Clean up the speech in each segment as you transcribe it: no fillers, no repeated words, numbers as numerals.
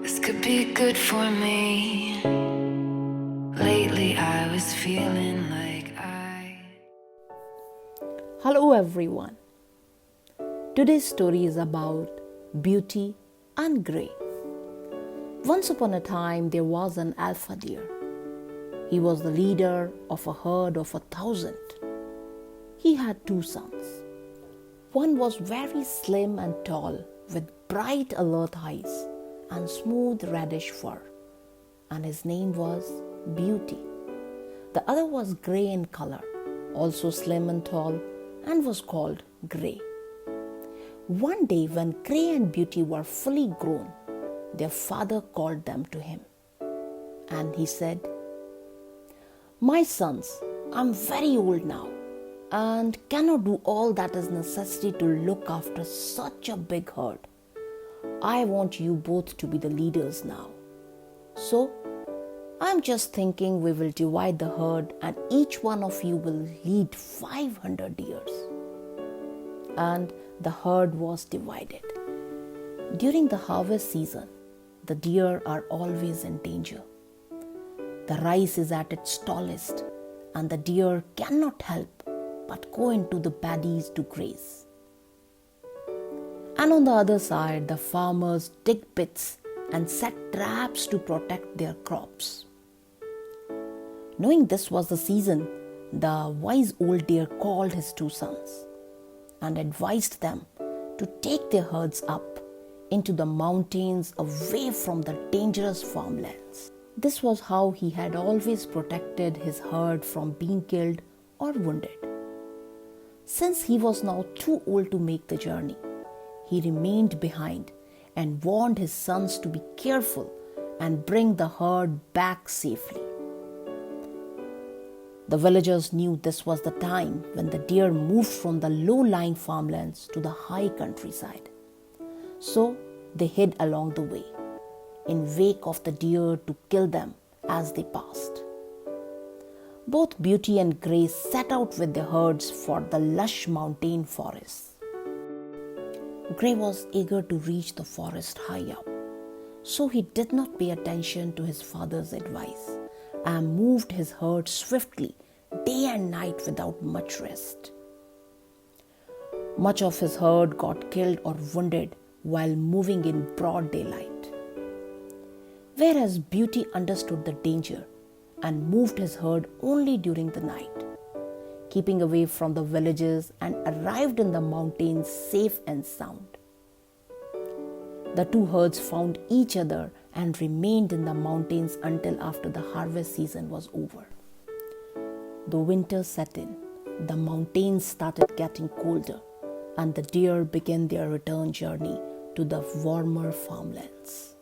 This could be good for me. Lately I was feeling like Hello everyone. Today's story is about Beauty and Grey. Once upon a time there was an alpha deer. He was the leader of a herd of 1,000. He had 2 sons. One was very slim and tall with bright alert eyes and smooth reddish fur, and his name was Beauty. The other was grey in color, also slim and tall, and was called Grey. One day when Grey and Beauty were fully grown, their father called them to him, and he said, "My sons, I'm very old now and cannot do all that is necessary to look after such a big herd. I want you both to be the leaders now. So, I'm just thinking we will divide the herd and each one of you will lead 500 deers." And the herd was divided. During the harvest season, the deer are always in danger. The rice is at its tallest and the deer cannot help but go into the paddies to graze. And on the other side, the farmers dig pits and set traps to protect their crops. Knowing this was the season, the wise old deer called his 2 sons and advised them to take their herds up into the mountains away from the dangerous farmlands. This was how he had always protected his herd from being killed or wounded. Since he was now too old to make the journey, he remained behind and warned his sons to be careful and bring the herd back safely. The villagers knew this was the time when the deer moved from the low-lying farmlands to the high countryside. So they hid along the way, in wake of the deer to kill them as they passed. Both Beauty and Grey set out with their herds for the lush mountain forests. Grey was eager to reach the forest high up, so he did not pay attention to his father's advice and moved his herd swiftly day and night without much rest. Much of his herd got killed or wounded while moving in broad daylight. Whereas Beauty understood the danger and moved his herd only during the night, keeping away from the villages, and arrived in the mountains safe and sound. The 2 herds found each other and remained in the mountains until after the harvest season was over. The winter set in, the mountains started getting colder, and the deer began their return journey to the warmer farmlands.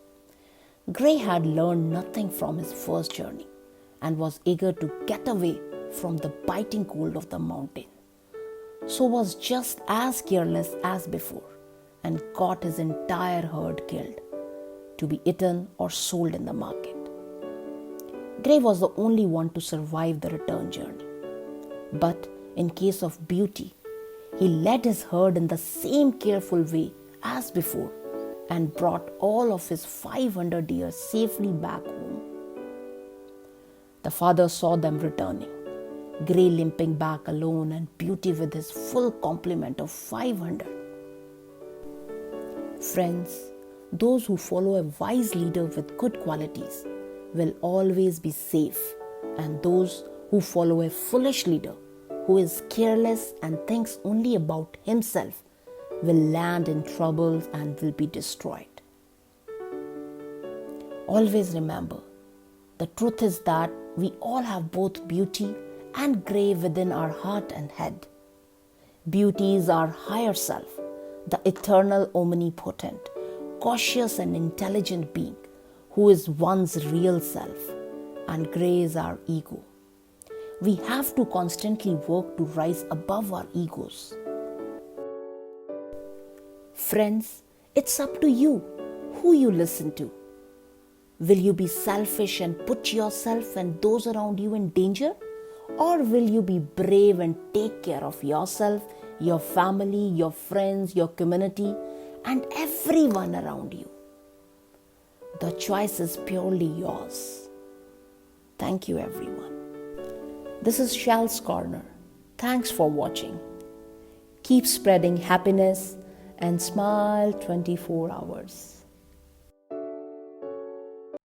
Grey had learned nothing from his first journey and was eager to get away from the biting cold of the mountain, so was just as careless as before and got his entire herd killed to be eaten or sold in the market. Grey was the only one to survive the return journey. But in case of Beauty, he led his herd in the same careful way as before and brought all of his 500 deer safely back home. The father saw them returning, Grey limping back alone and Beauty with his full complement of 500. Friends, those who follow a wise leader with good qualities will always be safe, and those who follow a foolish leader who is careless and thinks only about himself will land in troubles and will be destroyed. Always remember, the truth is that we all have both Beauty and Grey within our heart and head. Beauty is our higher self, the eternal, omnipotent, cautious and intelligent being who is one's real self, and Grey is our ego. We have to constantly work to rise above our egos. Friends, it's up to you who you listen to. Will you be selfish and put yourself and those around you in danger? Or will you be brave and take care of yourself, your family, your friends, your community, and everyone around you? The choice is purely yours. Thank you, everyone. This is Shalzs'Corner. Thanks for watching. Keep spreading happiness and smile 24 hours.